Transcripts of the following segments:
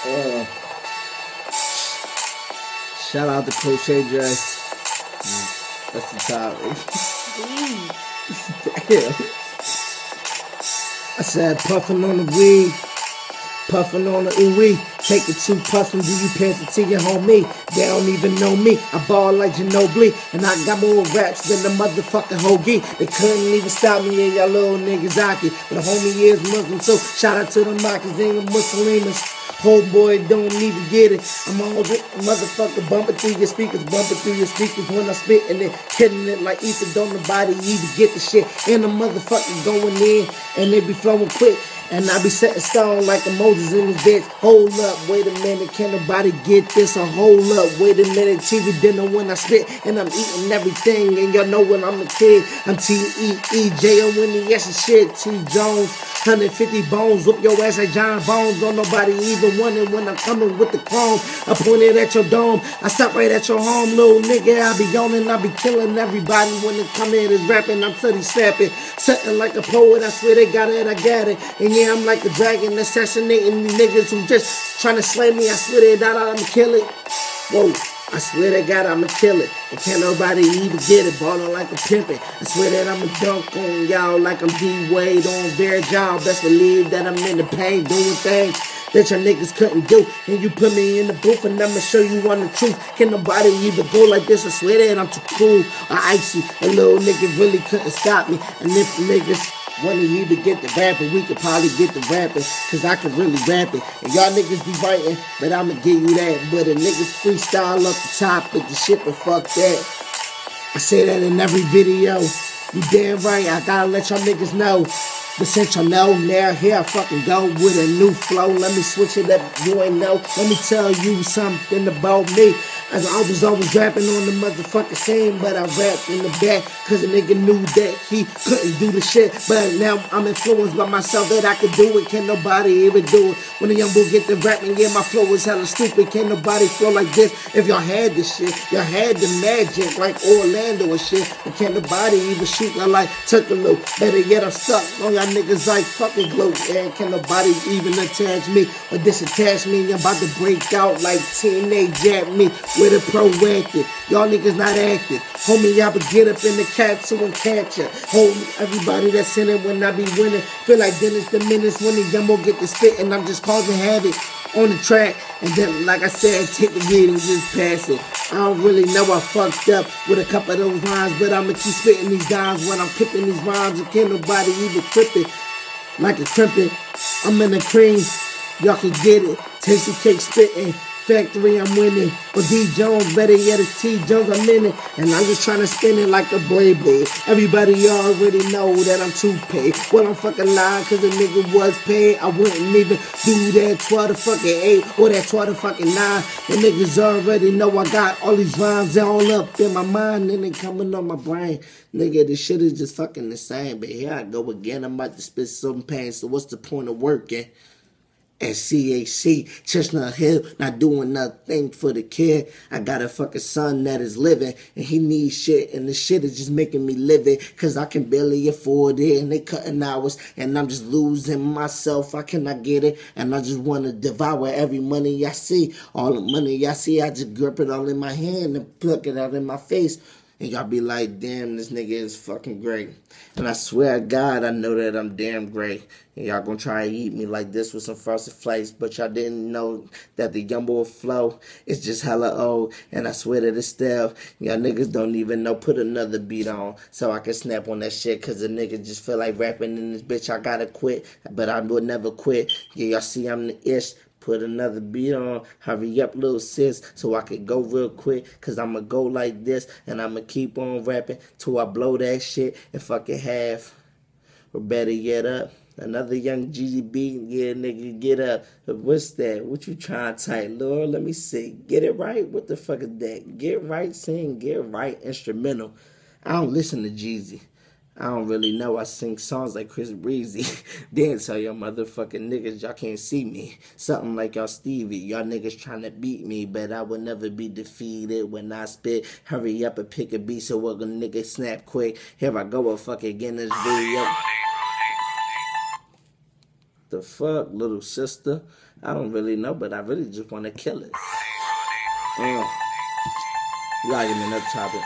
Uh, Shout out to Crochet J. That's the topic. Damn. I said puffin' on the weed, puffin' on the ooey. Take it too puffin', do you pass it to your homie? They don't even know me, I ball like Ginobili. And I got more raps than the motherfucking Hoagie. They couldn't even stop me and y'all little niggas hockey. But the homie is Muslim, so shout out to the Makis and the Muslims. Homeboy don't even get it. I'm all the motherfucker bumping through your speakers when I spit and then killing it like ether. Don't nobody even get the shit. And the motherfucker going in and they be flowing quick. And I be setting stone like the Moses in the ditch. Hold up, wait a minute, can nobody get this? Or hold up, wait a minute, TV dinner when I spit. And I'm eating everything, and y'all know when I'm a kid. I'm T-E-E-J-O-N-E-S and shit, T Jones. 150 bones, whoop your ass like John Bones. Don't nobody even wonder when I'm coming with the chrome. I point it at your dome, I stop right at your home, little nigga. I be yawning, I be killing everybody when they come in is rapping. I'm steady snapping, something like a poet. I swear they got it, I got it. And yeah, I'm like a dragon, assassinating these niggas who just trying to slay me. I swear to God, I'ma kill it. Whoa. I swear to God, I'ma kill it. And can't nobody even get it. Ballin' like a pimpin'. I swear that I'ma dunk on y'all like I'm D-Wade on their job. Best believe that I'm in the pain doing things that your niggas couldn't do. And you put me in the booth and I'ma show you on the truth. Can nobody even go like this? I swear that I'm too cool or icy. A little nigga really couldn't stop me. And if niggas wanna even get the rapping, we could probably get the rapping, cause I can really rap it. And y'all niggas be writing, but I'ma give you that. But a nigga freestyle up the top with the shit, but fuck that. I say that in every video. You damn right, I gotta let y'all niggas know. But since y'all know, now here I fucking go with a new flow. Let me switch it up, you ain't know. Let me tell you something about me. As I was always rapping on the motherfucking scene, but I rapped in the back, cause a nigga knew that he couldn't do the shit. But now I'm influenced by myself that I could do it. Can't nobody even do it. When a young boy get the rapping, yeah, my flow is hella stupid. Can't nobody flow like this. If y'all had this shit, y'all had the magic like Orlando and shit. But can't nobody even shoot me like Tuckaloo. Better yet, I'm stuck on y'all niggas like fucking glue. And can't nobody even attach me or disattach me. I'm about to break out like teenage at me. With a proactive, y'all niggas not active. Homie, y'all would get up in the capsule and capture. Homie, everybody that's in it when I be winning. Feel like Dennis the Menace when the Yumbo get the spit and I'm just causing havoc on the track. And then, like I said, take the read and just pass it. I don't really know I fucked up with a couple of those lines, but I'ma keep spitting these dimes when I'm clipping these rhymes. And can't nobody even trip it like a crimpet. I'm in the cream, y'all can get it. Tasty cake spitting. Factory, I'm winning. But D Jones, better yet, it's T Jones, I'm in it. And I'm just trying to spin it like a blade. Everybody already know that I'm too paid. Well, I'm fucking lying, cause the nigga was paid. I wouldn't even do that 12 to fucking 8 or that 12 to fucking 9. The niggas already know I got all these rhymes all up in my mind and they coming on my brain. Nigga, this shit is just fucking insane. But here I go again, I'm about to spit some pain. So what's the point of working? At CAC, Chestnut Hill, not doing nothing for the kid. I got a fucking son that is living, and he needs shit, and the shit is just making me live it, cause I can barely afford it, and they cutting hours, and I'm just losing myself. I cannot get it, and I just want to devour every money I see. All the money I see, I just grip it all in my hand and pluck it out in my face. And y'all be like, damn, this nigga is fucking great. And I swear to God, I know that I'm damn great. And y'all gonna try and eat me like this with some frosted flakes. But y'all didn't know that the Yumbo flow is just hella old. And I swear that it's still, y'all niggas don't even know. Put another beat on so I can snap on that shit. Cause the nigga just feel like rapping in this bitch. I gotta quit, but I will never quit. Yeah, y'all see I'm the ish. Put another beat on, hurry up little sis, so I can go real quick, cause I'ma go like this, and I'ma keep on rapping, till I blow that shit, and fucking half, or better yet up, another young GGB, yeah nigga, get up, what's that, what you trying to type, Lord, let me see, get it right, what the fuck is that, get right, sing, get right, instrumental, I don't listen to Jeezy. I don't really know. I sing songs like Chris Breezy. Then tell y'all motherfucking niggas y'all can't see me. Something like y'all Stevie. Y'all niggas trying to beat me, but I will never be defeated when I spit. Hurry up and pick a beat so a nigga snap quick. Here I go a fucking again this video. the fuck, little sister? I don't really know, but I really just want to kill it. You gotta give me another topic.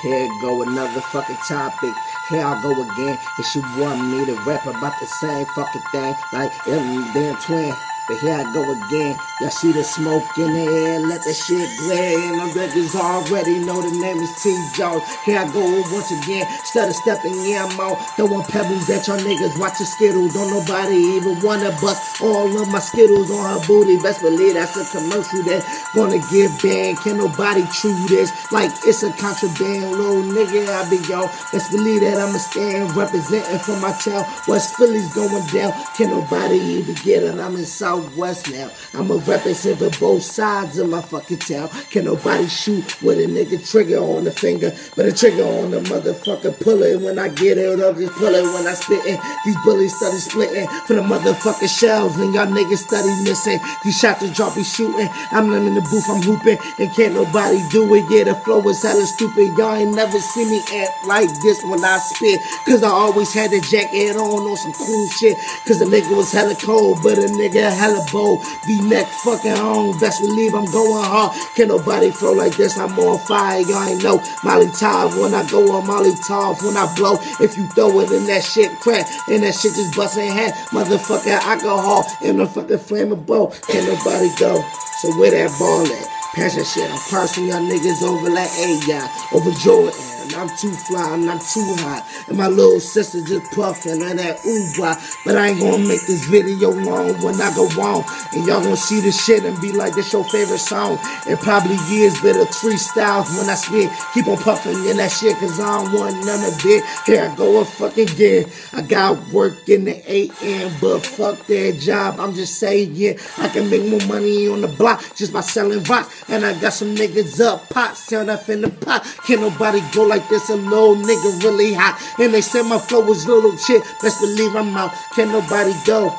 Here go another fucking topic. Here I go again. If you want me to rap about the same fucking thing, like every damn twin. But here I go again. Y'all see the smoke in the air, let the shit glare. And the records already know the name is T-Jones. Here I go once again. Instead of stepping in, I'm out throwing pebbles at y'all niggas. Watch the Skittles. Don't nobody even wanna bust all of my Skittles on her booty. Best believe that's a commercial that's gonna get banned. Can nobody chew this like it's a contraband? Little nigga, I be yo. Best believe that I'ma stand representing for my town. West Philly's going down. Can nobody even get it? I'm in Southwest now. I'm a represent for both sides of my fucking town. Can nobody shoot with a nigga trigger on the finger, but a trigger on the motherfucker puller. When I get it up, just pull it when I spittin'. These bullies study splitting for the motherfucking shells, and y'all niggas study missing. These shots that y'all be shooting, I'm in the booth, I'm hooping, and can't nobody do it. Yeah, the flow is hella stupid. Y'all ain't never see me act like this when I spit, cause I always had the jacket on some cool shit. Cause the nigga was hella cold, but a nigga hella bold. V-neck fucking on, best believe I'm going hard. Can't nobody flow like this, I'm on fire. Y'all ain't know Molly Top when I go on Molly Top. When I blow, if you throw it in that shit crack, and that shit just bustin' head. Motherfucking alcohol and the fucking flammable. Can't nobody go. So where that ball at? Passion shit, I'm crossing y'all niggas over like A-Guy, over Jordan. I'm too fly, I'm not too hot. And my little sister just puffin' on that ooh-wah. But I ain't gonna make this video long when I go on. And y'all gonna see this shit and be like, this your favorite song. And probably years better 3 styles when I spit. Keep on puffin' in that shit, cause I don't want none of it. Here I go fucking again. I got work in the AM, but fuck that job. I'm just saying, yeah, I can make more money on the block just by selling rocks. And I got some niggas up, pots, turn up in the pot. Can't nobody go like this, a little nigga really hot. And they say my flow is little shit, best believe I'm out. Can't nobody go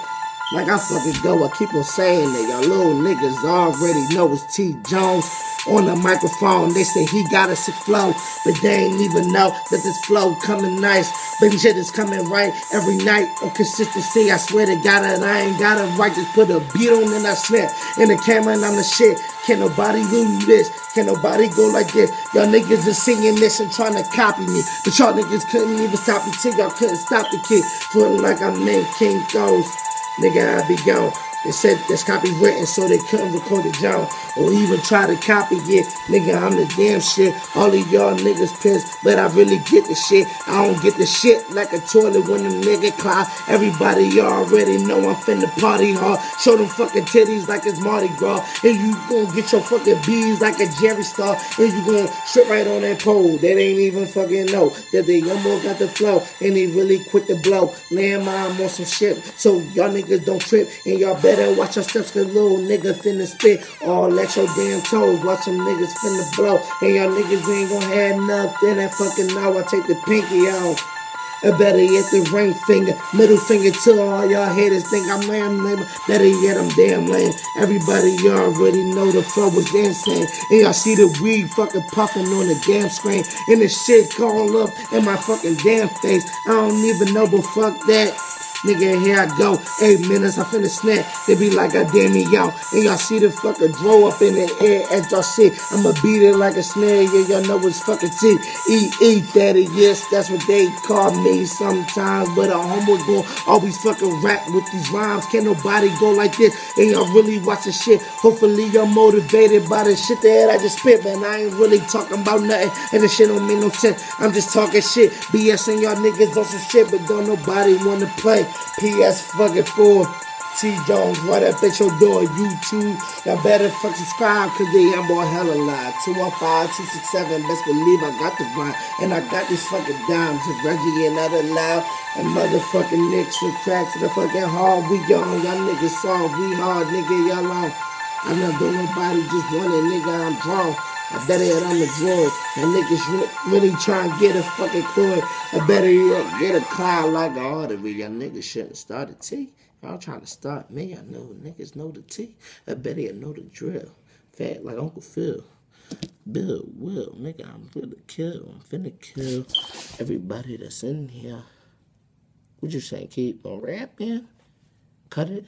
like I fucking go. I keep on saying that y'all little niggas already know it's T-Jones. On the microphone, they say he got a sick flow, but they ain't even know that this flow coming nice. But shit is coming right every night on consistency. I swear to God that I ain't got it right. Just put a beat on and I snap in the camera and I'm the shit. Can't nobody do this. Can't nobody go like this. Y'all niggas is singing this and trying to copy me, but y'all niggas couldn't even stop me till y'all couldn't stop the kid. Feeling like I'm in King Ghost. Nigga, I be gone. They said that's copywritten, so they couldn't record the John or even try to copy it. Nigga, I'm the damn shit. All of y'all niggas pissed, but I really get the shit. I don't get the shit like a toilet when the nigga cloud. Everybody already know I'm finna party hard. Show them fucking titties like it's Mardi Gras. And you gon' get your fucking bees like a Jerry Star. And you gon' strip right on that pole. They ain't even fucking know that the young boy got the flow. And he really quit the blow. Land mine on some shit. So y'all niggas don't trip. And y'all better watch your steps, cause little nigga finna spit. Or let your damn toes, watch them niggas finna blow. And y'all niggas ain't gon' have nothing. That fucking now I take the pinky off. Or better yet, the ring finger, middle finger to all y'all haters think I'm lame. Better yet, I'm damn lame. Everybody already know the flow was insane. And y'all see the weed fucking puffing on the damn screen. And the shit all up in my fucking damn face. I don't even know, but fuck that. Nigga, here I go. 8 minutes, I finna snap. They be like, God damn me, y'all. And y'all see the fucking blow up in the air as y'all shit. I'ma beat it like a snare. Yeah, y'all know it's fucking T. Daddy, yes, that's what they call me sometimes. But a homo gon' always fucking rap with these rhymes. Can't nobody go like this. And y'all really watch the shit. Hopefully y'all motivated by the shit that I just spit. Man, I ain't really talking about nothing. And the shit don't make no sense. I'm just talking shit. BSing y'all niggas on some shit. But don't nobody wanna play. PS fucking 4 T-Jones, right up at your door, YouTube. Y'all better fucking subscribe, cause they young boy hella live. 215-267, best believe I got the grind. And I got these fucking dimes and Reggie and other loud. And motherfucking Nicks and cracks the fucking hard. We young, y'all niggas soft, we hard, nigga, y'all long. I know don't nobody just want it, nigga, I'm drawn. I better yet I'm a drug. And niggas really trying to get a fucking coin. I better yet get a cloud like an artery. Y'all niggas shouldn't start a T. Y'all trying to start me. I know niggas know the T. I better yet know the drill. Fat like Uncle Phil. Bill, Will, nigga, I'm finna kill everybody that's in here. What you saying? Keep on rapping? Cut it?